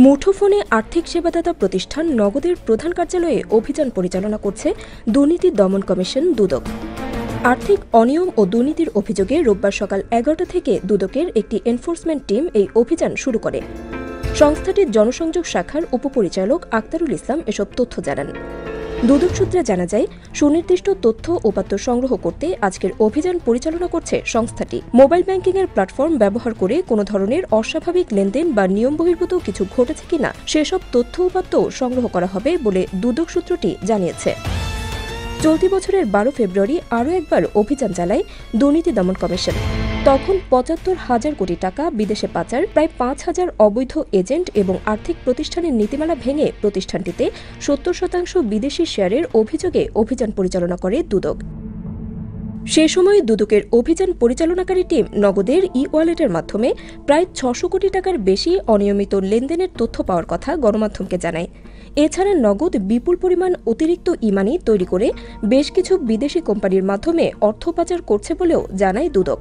মুঠোফোনে আর্থিক সেবাদাতা প্রতিষ্ঠান নগদের প্রধান কার্যালয়ে অভিযান পরিচালনা করছে দুর্নীতি দমন কমিশন দুদক। আর্থিক অনিয়ম ও দুর্নীতির অভিযোগে রোববার সকাল 11টা থেকে দুদকের একটি এনফোর্সমেন্ট টিম এই অভিযান শুরু করে। সংস্থাটির জনসংযোগ শাখার উপপরিচালক আক্তারুল ইসলাম এসব তথ্য জানান। দুদক সূত্রে জানা যায়, সুনির্দিষ্ট তথ্য উপাত্ত সংগ্রহ করতে আজকের অভিযান পরিচালনা করছে সংস্থাটি। মোবাইল ব্যাংকিংয়ের প্ল্যাটফর্ম ব্যবহার করে কোনো ধরনের অস্বাভাবিক লেনদেন বা নিয়ম বহির্ভূত কিছু ঘটেছে কিনা সেসব তথ্য উপাত্ত সংগ্রহ করা হবে বলে দুদক সূত্রটি জানিয়েছে। চলতি বছরের 12 ফেব্রুয়ারি আরও একবার অভিযান চালায় দুর্নীতি দমন কমিশন। তখন ৭৫,০০০ কোটি টাকা বিদেশে পাচার, প্রায় ৫,০০০ অবৈধ এজেন্ট এবং আর্থিক প্রতিষ্ঠানের নীতিমালা ভেঙে প্রতিষ্ঠানটিতে ৭০% বিদেশি শেয়ারের অভিযোগে অভিযান পরিচালনা করে দুদক। সে সময় দুদকের অভিযান পরিচালনাকারী টিম নগদের ওয়ালেটের মাধ্যমে প্রায় ৬০০ কোটি টাকার বেশি অনিয়মিত লেনদেনের তথ্য পাওয়ার কথা গণমাধ্যমকে জানায়। এছাড়া নগদ বিপুল পরিমাণ অতিরিক্ত মানি তৈরি করে বেশ কিছু বিদেশি কোম্পানির মাধ্যমে অর্থ পাচার করছে বলেও জানায় দুদক।